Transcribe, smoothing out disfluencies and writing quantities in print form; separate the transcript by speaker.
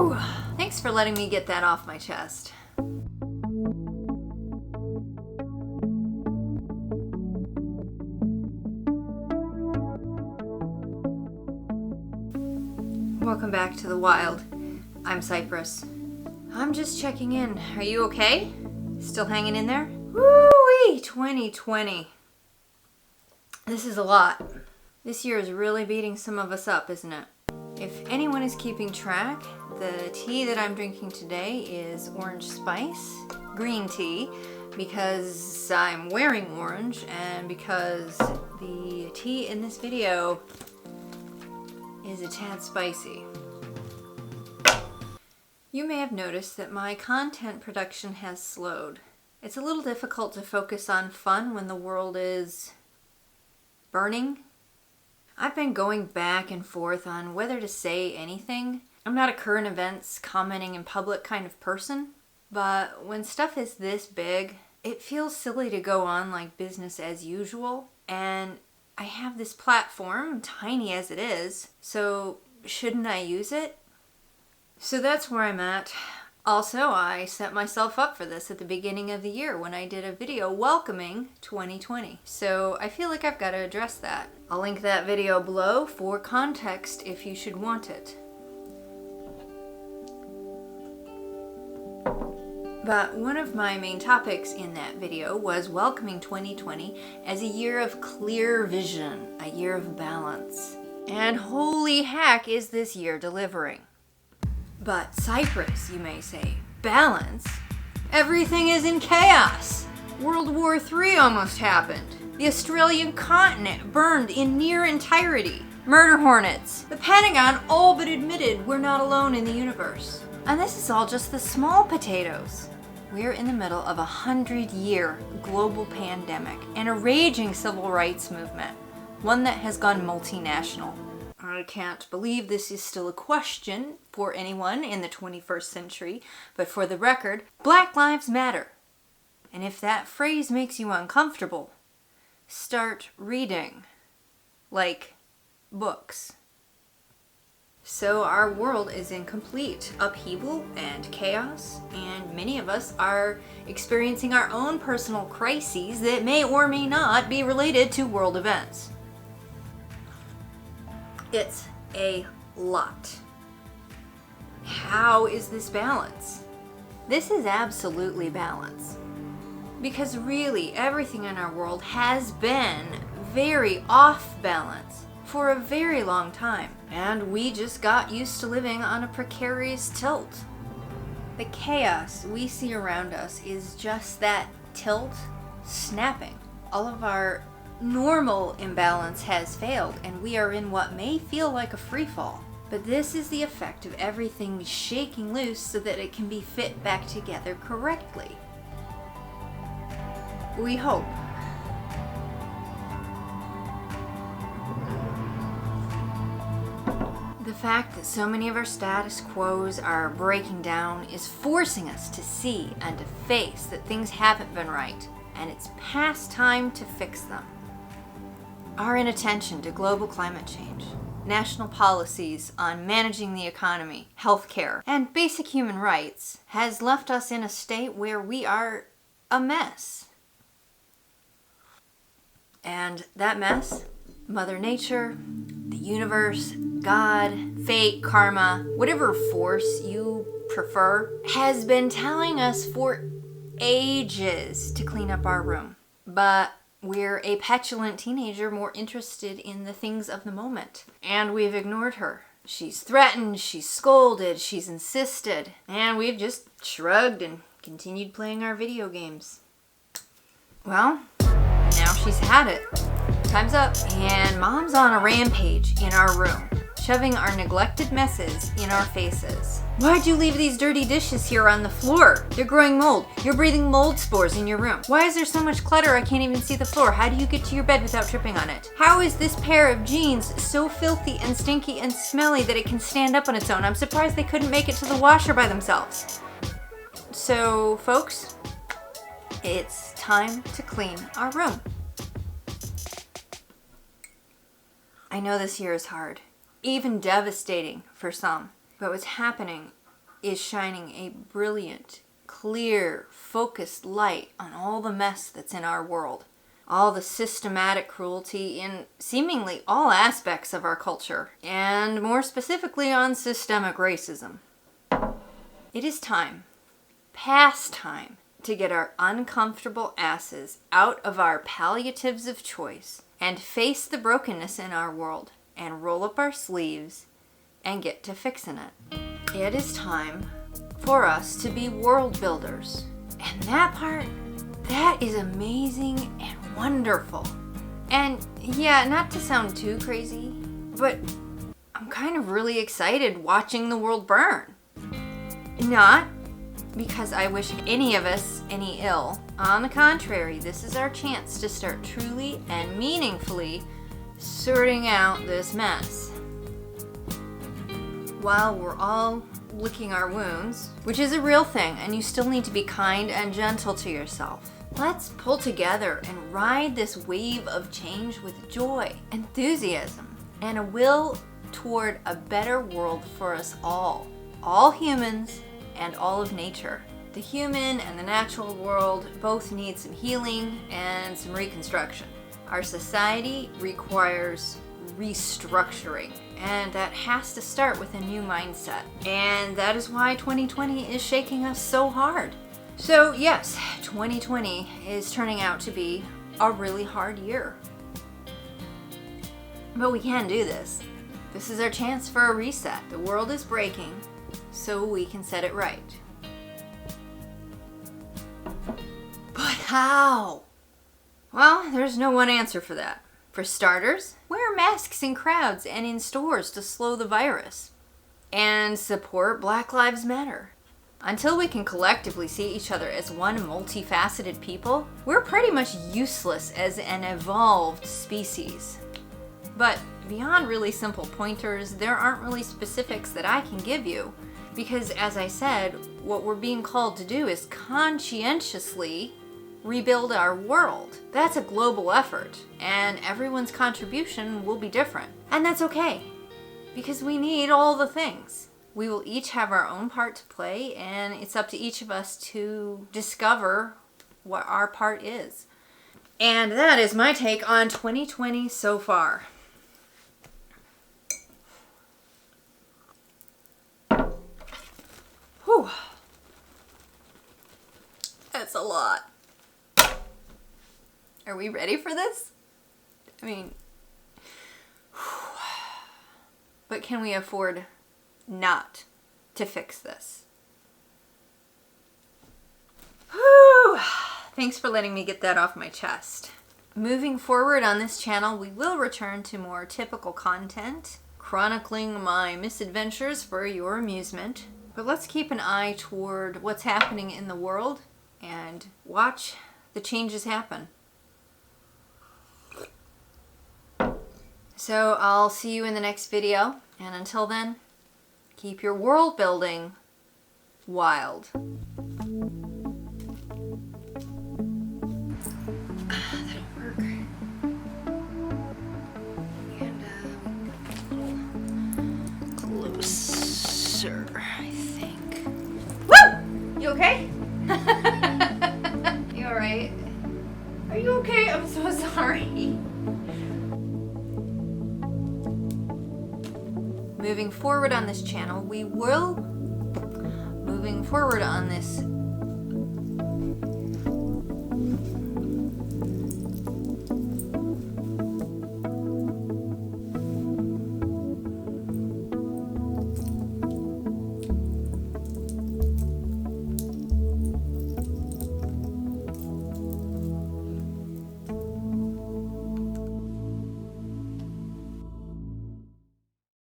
Speaker 1: Whew! Thanks for letting me get that off my chest. Welcome back to the wild. I'm Cypris. I'm just checking in. Are you okay? Still hanging in there? Woo-wee! 2020. This is a lot. This year is really beating some of us up, isn't it? If anyone is keeping track, the tea that I'm drinking today is orange spice, green tea, because I'm wearing orange and because the tea in this video is a tad spicy. You may have noticed that my content production has slowed. It's a little difficult to focus on fun when the world is burning. I've been going back and forth on whether to say anything. I'm not a current events commenting in public kind of person, but when stuff is this big, it feels silly to go on like business as usual, and I have this platform, tiny as it is, so shouldn't I use it? So that's where I'm at. Also, I set myself up for this at the beginning of the year when I did a video welcoming 2020. So I feel like I've got to address that. I'll link that video below for context if you should want it. But one of my main topics in that video was welcoming 2020 as a year of clear vision, a year of balance. And holy heck is this year delivering. But Cypris, you may say, balance? Everything is in chaos. World War III almost happened. The Australian continent burned in near entirety. Murder hornets. The Pentagon all but admitted we're not alone in the universe. And this is all just the small potatoes. We're in the middle of a 100-year global pandemic and a raging civil rights movement, one that has gone multinational. I can't believe this is still a question for anyone in the 21st century, but for the record, Black Lives Matter. And if that phrase makes you uncomfortable, start reading, like books. So our world is in complete upheaval and chaos, and many of us are experiencing our own personal crises that may or may not be related to world events. It's a lot. How is this balance? This is absolutely balance. Because really, everything in our world has been very off balance for a very long time. And we just got used to living on a precarious tilt. The chaos we see around us is just that tilt snapping. All of our normal imbalance has failed, and we are in what may feel like a free fall. But this is the effect of everything shaking loose so that it can be fit back together correctly. We hope. The fact that so many of our status quos are breaking down is forcing us to see and to face that things haven't been right, and it's past time to fix them. Our inattention to global climate change, national policies on managing the economy, healthcare, and basic human rights has left us in a state where we are a mess. And that mess, Mother Nature, the universe, God, fate, karma, whatever force you prefer, has been telling us for ages to clean up our room. But we're a petulant teenager more interested in the things of the moment. And we've ignored her. She's threatened, she's scolded, she's insisted. And we've just shrugged and continued playing our video games. Well, now she's had it. Time's up. And Mom's on a rampage in our room, shoving our neglected messes in our faces. Why'd you leave these dirty dishes here on the floor? They're growing mold. You're breathing mold spores in your room. Why is there so much clutter I can't even see the floor? How do you get to your bed without tripping on it? How is this pair of jeans so filthy and stinky and smelly that it can stand up on its own? I'm surprised they couldn't make it to the washer by themselves. So, folks, it's time to clean our room. I know this year is hard, even devastating for some. But what's happening is shining a brilliant, clear, focused light on all the mess that's in our world. All the systematic cruelty in seemingly all aspects of our culture, and more specifically on systemic racism. It is time, past time, to get our uncomfortable asses out of our palliatives of choice and face the brokenness in our world and roll up our sleeves and get to fixing it. It is time for us to be world builders. And that part, that is amazing and wonderful. And yeah, not to sound too crazy, but I'm kind of really excited watching the world burn. Not because I wish any of us any ill. On the contrary, this is our chance to start truly and meaningfully sorting out this mess. While we're all licking our wounds, which is a real thing, and you still need to be kind and gentle to yourself. Let's pull together and ride this wave of change with joy, enthusiasm, and a will toward a better world for us all humans and all of nature. The human and the natural world both need some healing and some reconstruction. Our society requires restructuring, and that has to start with a new mindset. And that is why 2020 is shaking us so hard. So yes, 2020 is turning out to be a really hard year. But we can do this. This is our chance for a reset. The world is breaking, so we can set it right. But how? Well, there's no one answer for that. For starters, wear masks in crowds and in stores to slow the virus. And support Black Lives Matter. Until we can collectively see each other as one multifaceted people, we're pretty much useless as an evolved species. But beyond really simple pointers, there aren't really specifics that I can give you. Because as I said, what we're being called to do is conscientiously rebuild our world. That's a global effort, and everyone's contribution will be different. And that's okay, because we need all the things. We will each have our own part to play, and it's up to each of us to discover what our part is. And that is my take on 2020 so far. Whew. That's a lot. Are we ready for this? I mean, but can we afford not to fix this? Whew. Thanks for letting me get that off my chest. Moving forward on this channel, we will return to more typical content, chronicling my misadventures for your amusement. But let's keep an eye toward what's happening in the world and watch the changes happen. So I'll see you in the next video, and until then, keep your world building wild. That'll work. And a little closer, I think. Woo! You okay? You alright? Are you okay? I'm so sorry. Moving forward on this channel,